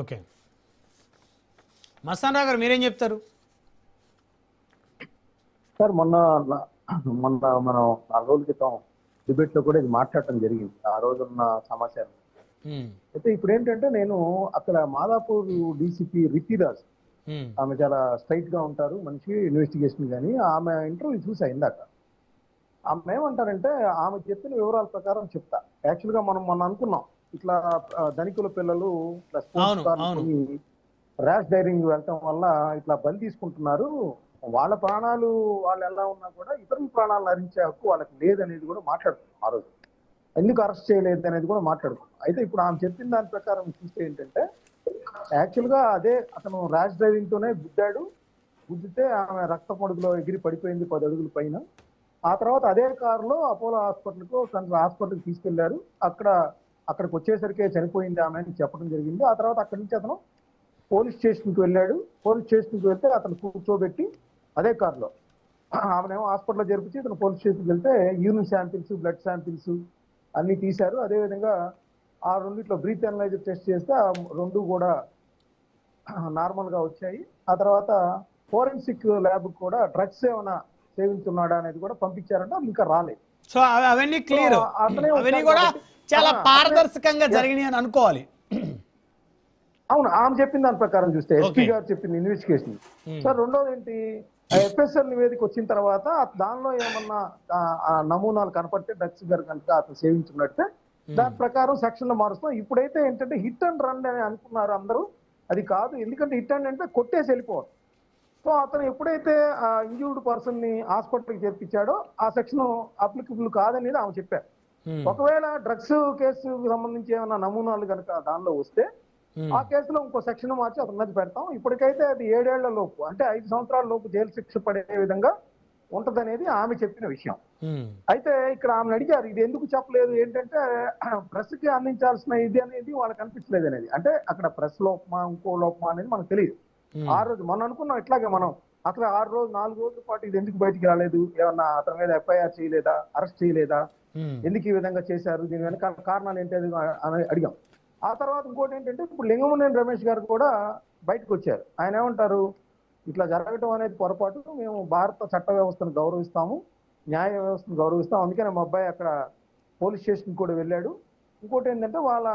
Okay, Mastan రావు గారు మీరేం చెప్తారు? సార్ మొన్న మనం 4 రోజుల క్రితం డిబేట్ లో కూడా ఇది మాట్లాడటం జరిగింది, ఆ రోజున్న సమాచారం. అయితే ఇప్పుడు ఏంటంటే నేను అక్కడ మాదాపూర్ డీసీపీ రితిరాజ్, ఆమె చాలా స్ట్రైట్ గా ఉంటారు, మంచి ఇన్వెస్టిగేషన్. కానీ ఆమె ఇంటర్వ్యూ చూసా ఇందాక. ఆమె ఏమంటారంటే ఆమె చెప్పిన వివరాల ప్రకారం చెప్తా. యాక్చువల్ గా మనం మొన్న అనుకున్నాం ఇట్లా ధనికుల పిల్లలు ఇట్లా స్పోర్ట్స్ కార్లు కొని ర్యాష్ డ్రైవింగ్ వెళ్ళటం వల్ల ఇట్లా బలి తీసుకుంటున్నారు, వాళ్ళ ప్రాణాలు వాళ్ళు ఎలా ఉన్నా కూడా ఇతరుల ప్రాణాలను హరించే హక్కు వాళ్ళకి లేదనేది కూడా మాట్లాడుతున్నాం ఆ రోజు. ఎందుకు అరెస్ట్ చేయలేదు అనేది కూడా మాట్లాడుతున్నాం. అయితే ఇప్పుడు ఆమె చెప్పిన దాని ప్రకారం చూస్తే ఏంటంటే యాక్చువల్ గా అదే అతను ర్యాష్ డ్రైవింగ్ తోనే గుద్దితే ఆమె రక్త పొడుగులో ఎగిరి పడిపోయింది 10 అడుగుల పైన. ఆ తర్వాత అదే కారులో అపోలో హాస్పిటల్కి తీసుకెళ్లారు. అక్కడికి వచ్చేసరికి చనిపోయింది ఆమె అని చెప్పడం జరిగింది. ఆ తర్వాత అక్కడి నుంచి అతను పోలీస్ స్టేషన్కి వెళ్ళాడు. పోలీస్ స్టేషన్కి వెళ్తే అతను కూర్చోబెట్టి అదే కారులో ఆమెనేమో హాస్పిటల్లో జరిపించి ఇతను పోలీస్ స్టేషన్కి వెళ్తే యూరిన్ శాంపిల్స్, బ్లడ్ శాంపిల్స్ అన్ని తీశారు. అదేవిధంగా ఆ రెండిట్లో బ్రీత్ అనలైజర్ టెస్ట్ చేస్తే ఆ రెండు కూడా నార్మల్ గా వచ్చాయి. ఆ తర్వాత ఫోరెన్సిక్ ల్యాబ్ కూడా డ్రగ్స్ ఏమైనా సేవించున్నాడా అనేది కూడా పంపించారంటే ఇంకా రాలేదు. సో అవన్నీ క్లియర్, అవన్నీ కూడా చాలా పారదర్శకంగా జరిగినాయి అని అనుకోవాలి. అవును, ఆమె చెప్పిన దాని ప్రకారం చూస్తే ఎస్పీ గారు చెప్పిన ఇన్వెస్టిగేషన్. సార్ రెండోది ఏంటి, ఎఫ్ఎస్ఎల్ నివేదిక వచ్చిన తర్వాత దానిలో ఏమన్నా నమూనాలు కనపడితే డ్రగ్స్ గారు కనుక అతను సేవించున్నట్టే దాని ప్రకారం సెక్షన్లు మారుస్తాం. ఇప్పుడైతే ఏంటంటే హిట్ అండ్ రన్ అని అనుకున్నారు అందరూ, అది కాదు. ఎందుకంటే హిట్ అండ్ అంటే కొట్టేసి వెళ్ళిపోవడం. సో అతను ఎప్పుడైతే ఆ ఇంజూర్డ్ పర్సన్ ని హాస్పిటల్కి చేర్పించాడో ఆ సెక్షన్ అప్లికబుల్ కాదనేది ఆమె చెప్పారు. ఒకవేళ డ్రగ్స్ కేసుకు సంబంధించి ఏమైనా నమూనాలు కనుక దానిలో వస్తే ఆ కేసులో ఇంకో సెక్షన్ మార్చి అతని మీద పెడతాం. ఇప్పటికైతే అది 7 ఏళ్ల లోపు అంటే 5 సంవత్సరాల లోపు జైలు శిక్ష పడే విధంగా ఉంటదనేది ఆమె చెప్పిన విషయం. అయితే ఇక్కడ ఆమెను అడిగారు ఇది ఎందుకు చెప్పలేదు, ఏంటంటే ప్రెస్ కి అందించాల్సిన ఇది అనేది వాళ్ళకి అనిపించలేదు అనేది. అంటే అక్కడ ప్రెస్ లోపమా ఇంకో లోపమా అనేది మనకు తెలియదు. ఆ రోజు మనం అనుకున్నాం ఇట్లాగే మనం అసలు 4 రోజుల పాటు ఇది ఎందుకు బయటికి రాలేదు, ఏమన్నా అతని మీద ఎఫ్ఐఆర్ చేయలేదా, అరెస్ట్ చేయలేదా, ఎందుకు ఈ విధంగా చేశారు, దీని వెనక కారణాలు ఏంటి అని అడిగాం. ఆ తర్వాత ఇంకోటి ఏంటంటే ఇప్పుడు లింగమనేని రమేష్ గారు కూడా బయటకు వచ్చారు. ఆయన ఏమంటారు, ఇట్లా జరగటం అనేది పొరపాటు, మేము భారత చట్ట వ్యవస్థను గౌరవిస్తాము, న్యాయ వ్యవస్థను గౌరవిస్తాం, అందుకనే మా అబ్బాయి అక్కడ పోలీస్ స్టేషన్ కూడా వెళ్ళాడు. ఇంకోటి ఏంటంటే వాళ్ళ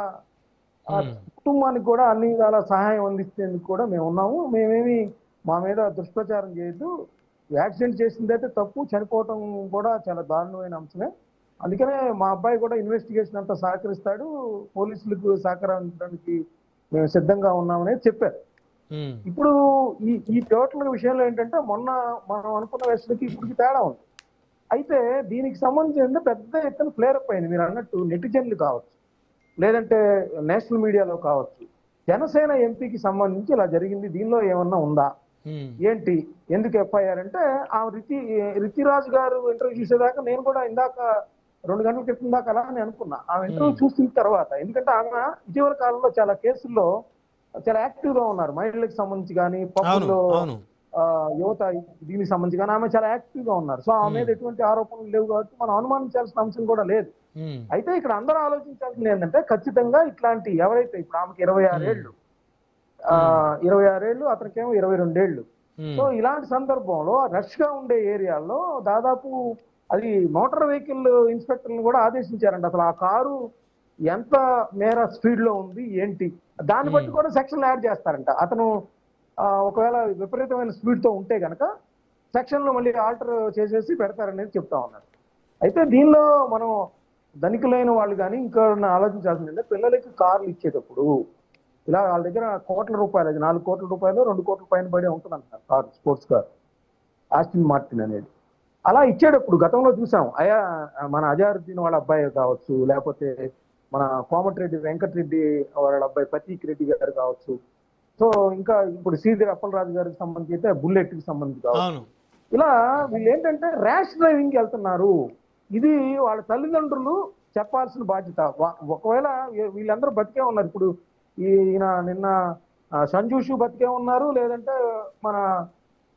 కుటుంబానికి కూడా అన్ని విధాల సహాయం అందించేందుకు కూడా మేము ఉన్నాము, మేమేమి మా మీద దుష్ప్రచారం చేయొద్దు, యాక్సిడెంట్ చేసిందైతే తప్పు, చనిపోవటం కూడా చాలా దారుణమైన అంశమే, అందుకనే మా అబ్బాయి కూడా ఇన్వెస్టిగేషన్ అంతా సహకరిస్తాడు, పోలీసులకు సహకరించడానికి మేము సిద్ధంగా ఉన్నామనేది చెప్పారు. ఇప్పుడు ఈ టోటల్ విషయంలో ఏంటంటే మొన్న మనం అనుకున్న వెస్ట్కి ఇప్పటికి తేడా ఉంది. అయితే దీనికి సంబంధించి పెద్ద ఎత్తున ఫ్లేరప్ అయింది. మీరు అన్నట్టు నెటిజన్లు కావచ్చు, లేదంటే నేషనల్ మీడియాలో కావచ్చు, జనసేన ఎంపీకి సంబంధించి ఇలా జరిగింది, దీనిలో ఏమన్నా ఉందా ఏంటి, ఎందుకు ఎఫ్ఐఆర్ అంటే ఆ రితిరాజ్ గారు ఇంటర్వ్యూ చూసేదాకా నేను కూడా ఇందాక 2 గంటల క్రితం దాకా అలా అని అనుకున్నా. ఆమె ఇంటర్వ్యూ చూసిన తర్వాత, ఎందుకంటే ఆమె ఇటీవల కాలంలో చాలా కేసుల్లో చాలా యాక్టివ్ గా ఉన్నారు, మహిళలకు సంబంధించి కానీ పప్పుల్లో యువత దీనికి సంబంధించి కానీ ఆమె చాలా యాక్టివ్ గా ఉన్నారు. సో ఆమె మీద ఎటువంటి ఆరోపణలు లేవు కాబట్టి మనం అనుమానించాల్సిన అంశం కూడా లేదు. అయితే ఇక్కడ అందరూ ఆలోచించాల్సింది ఏంటంటే ఖచ్చితంగా ఇట్లాంటి ఎవరైతే ఇప్పుడు ఆమెకి 26 ఏళ్ళు, 26 ఏళ్ళు, అతనికేమో 22 ఏళ్ళు. సో ఇలాంటి సందర్భంలో రష్ గా ఉండే ఏరియాల్లో దాదాపు అది మోటార్ వెహికల్ ఇన్స్పెక్టర్ని కూడా ఆదేశించారంట, అసలు ఆ కారు ఎంత మేర స్పీడ్ లో ఉంది ఏంటి దాన్ని బట్టి కూడా సెక్షన్లు యాడ్ చేస్తారంట. అతను ఒకవేళ విపరీతమైన స్పీడ్ తో ఉంటే గనక సెక్షన్లు మళ్ళీ ఆల్టర్ చేసేసి పెడతారనేది చెప్తా ఉన్నారు. అయితే దీనిలో మనం ధనికులైన వాళ్ళు కానీ ఇంకా ఆలోచించాల్సిందంటే పిల్లలకి కార్లు ఇచ్చేటప్పుడు ఇలా వాళ్ళ దగ్గర కోట్ల రూపాయలు, అది 4 కోట్ల రూపాయలు 2 కోట్ల పైన పడి ఉంటుందంట car, sports car Austin Martin అనేది. అలా ఇచ్చేటప్పుడు గతంలో చూసాం, మన అజారుద్దీన్ వాళ్ళ అబ్బాయి కావచ్చు, లేకపోతే మన కోమటిరెడ్డి వెంకటరెడ్డి వాళ్ళ అబ్బాయి ప్రతీక్ రెడ్డి గారు కావచ్చు, సో ఇంకా ఇప్పుడు శ్రీధర్ అప్పలరాజు గారికి సంబంధించి అయితే బుల్లెట్ కి సంబంధించి కావచ్చు, ఇలా వీళ్ళు ఏంటంటే ర్యాష్ డ్రైవింగ్ వెళ్తున్నారు, ఇది వాళ్ళ తల్లిదండ్రులు చెప్పాల్సిన బాధ్యత. ఒకవేళ వీళ్ళందరూ బతికే ఉన్నారు, ఇప్పుడు నిన్న సంజూషు బతికే ఉన్నారు, లేదంటే మన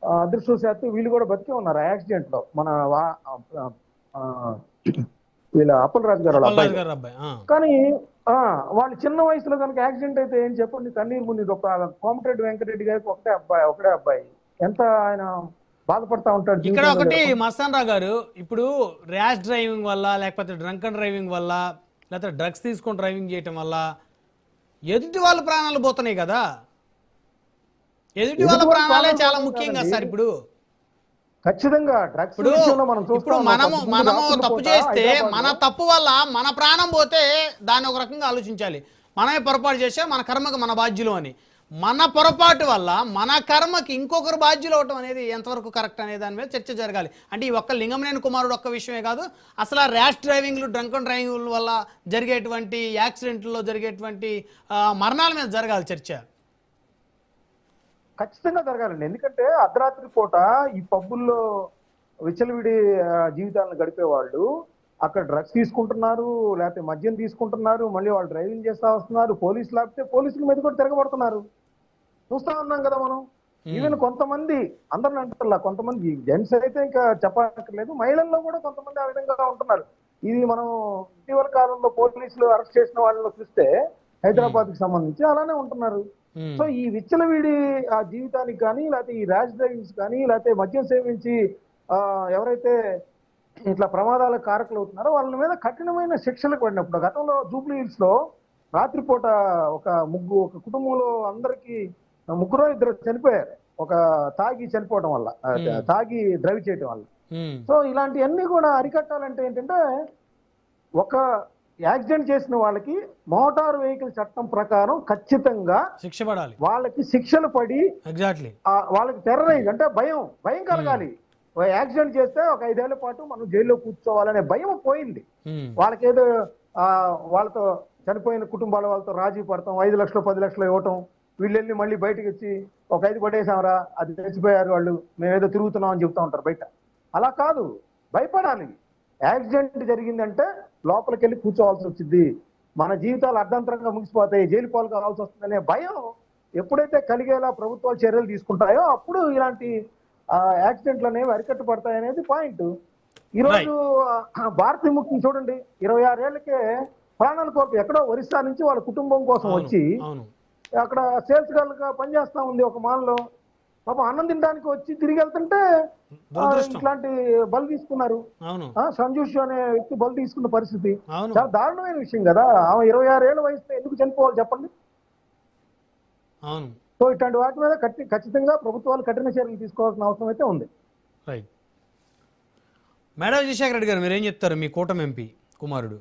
అదృష్టవశాత్తు వీళ్ళు కూడా బతికే ఉన్నారు యాక్సిడెంట్ లో. మన వీళ్ళ అప్పలరాజు గారు వాళ్ళ అబ్బాయి. అప్పలరాజు గారి అబ్బాయి. కానీ వాళ్ళు చిన్న వయసులో కనుక యాక్సిడెంట్ అయితే ఏం చెప్పండి, కన్నీరు మున్నీరు. ఒక కోమటిరెడ్డి వెంకటరెడ్డి గారికి ఒకటే అబ్బాయి, ఎంత ఆయన బాధపడతా ఉంటాడు. ఇక్కడ ఒకటి మస్తాన్ రావు గారు, ఇప్పుడు ర్యాష్ డ్రైవింగ్ వల్ల, లేకపోతే డ్రంక్ అండ్ డ్రైవింగ్ వల్ల, లేకపోతే డ్రగ్స్ తీసుకొని డ్రైవింగ్ చేయటం వల్ల ఎదుటి వాళ్ళ ప్రాణాలు పోతున్నాయి కదా. ఎదుటి వాళ్ళ ప్రాణాలే చాలా ముఖ్యం కదా సార్. ఇప్పుడు ఖచ్చితంగా డ్రగ్స్ ఇప్పుడు మనము తప్పు చేస్తే మన తప్పు వల్ల మన ప్రాణం పోతే దాన్ని ఒక రకంగా ఆలోచించాలి. మనమే పొరపాటు చేస్తే మన కర్మకు మన బాధ్యులు అని. మన పొరపాటు వల్ల మన కర్మకి ఇంకొకరు బాధ్యులు అవటం అనేది ఎంతవరకు కరెక్ట్ అనే దాని మీద చర్చ జరగాలి. అంటే ఈ ఒక్క లింగంనేని కుమారుడు ఒక్క విషయమే కాదు, అసలు ర్యాష్ డ్రైవింగ్లు, డ్రంక్ అండ్ డ్రైవింగ్ వల్ల జరిగేటువంటి యాక్సిడెంట్లో జరిగేటువంటి మరణాల మీద జరగాలి చర్చ. ఖచ్చితంగా జరగాలండి. ఎందుకంటే అర్ధరాత్రి పూట ఈ పబ్బుల్లో విచ్చలవిడి జీవితాలను గడిపేవాళ్ళు అక్కడ డ్రగ్స్ తీసుకుంటున్నారు, లేకపోతే మద్యం తీసుకుంటున్నారు, మళ్ళీ వాళ్ళు డ్రైవింగ్ చేస్తా వస్తున్నారు, పోలీసులు లేకపోతే పోలీసుల మీద కూడా తిరగబడుతున్నారు. చూస్తా ఉన్నాం కదా మనం. ఈవెన్ కొంతమంది, అందరిని అంటారు, కొంతమంది జెంట్స్ అయితే ఇంకా చెప్పక్కర్లేదు, మహిళల్లో కూడా కొంతమంది ఆ విధంగా ఉంటున్నారు. ఇది మనం ఇటీవల కాలంలో పోలీసులు అరెస్ట్ చేసిన వాళ్ళలో చూస్తే హైదరాబాద్ కి సంబంధించి అలానే ఉంటున్నారు. సో ఈ విచ్చలవిడి ఆ జీవితానికి కానీ, లేకపోతే ఈ ర్యాష్ డ్రైవింగ్స్ కానీ, లేకపోతే మద్యం సేవించి ఎవరైతే ఇట్లా ప్రమాదాలకు కారకులు అవుతున్నారో వాళ్ళ మీద కఠినమైన శిక్షలకు పడినప్పుడు, గతంలో జూబ్లీ హిల్స్ లో రాత్రిపూట ఒక కుటుంబంలో అందరికి ముగ్గురో ఇద్దరు చనిపోయారు, ఒక తాగి చనిపోవడం వల్ల, తాగి డ్రైవ్ చేయడం వల్ల. సో ఇలాంటివన్నీ కూడా అరికట్టాలంటే ఏంటంటే, ఒక యాక్సిడెంట్ చేసిన వాళ్ళకి మోటార్ వెహికల్ చట్టం ప్రకారం ఖచ్చితంగా శిక్ష పడాలి, వాళ్ళకి శిక్షలు పడి, ఎగ్జాక్ట్లీ వాళ్ళకి టెర్రరైజ్ అంటే భయం కలగాలి. యాక్సిడెంట్ చేస్తే ఒక 5 ఏళ్ల పాటు మనం జైల్లో కూర్చోవాలనే భయం పోయింది. వాళ్ళకేదో వాళ్ళతో చనిపోయిన కుటుంబాల వాళ్ళతో రాజీ పడతాం, 5 లక్షలు 10 లక్షలు ఇవ్వటం, వీళ్ళెళ్ళి మళ్ళీ బయటకు వచ్చి ఒక 5 పడేసామరా, అది చచ్చిపోయారు వాళ్ళు, మేమేదో తిరుగుతున్నాం అని చెప్తా ఉంటారు బయట. అలా కాదు, భయపడాలి. యాక్సిడెంట్ జరిగిందంటే లోపలికి వెళ్ళి కూర్చోవాల్సి వచ్చింది, మన జీవితాలు అర్ధంతరంగా ముగిసిపోతాయి, జైలు పాలు కావాల్సి వస్తుందనే భయం ఎప్పుడైతే కలిగేలా ప్రభుత్వాలు చర్యలు తీసుకుంటాయో అప్పుడు ఇలాంటి యాక్సిడెంట్లు అనేవి అరికట్టబడతాయనేది పాయింట్. ఈరోజు భారతీ ముఖ్యం చూడండి, 26 ఏళ్లకే ప్రాణాలు కోల్పోయి ఎక్కడో ఒరిస్సా నుంచి వాళ్ళ కుటుంబం కోసం వచ్చి అక్కడ సేల్స్ గర్ల్ గా పనిచేస్తా ఉంది ఒక మాల్లో. పాపం అన్నం తినడానికి వచ్చి తిరిగి వెళ్తుంటే ఇట్లాంటి బలి తీసుకున్నారు. సంజూష్ అనే వ్యక్తి బలి తీసుకున్న పరిస్థితి చాలా దారుణమైన విషయం కదా. ఆమె 26 ఏళ్ల వయసులో ఎందుకు చనిపోవాలి చెప్పండి. సో ఇట్లాంటి వాటి మీద ఖచ్చితంగా ప్రభుత్వాలు కఠిన చర్యలు తీసుకోవాల్సిన అవసరం అయితే ఉంది. రైట్. మేడం విజయశేఖర రెడ్డి గారు, మీరేం చెప్తారు? మీ కూటమి ఎంపీ కుమారుడు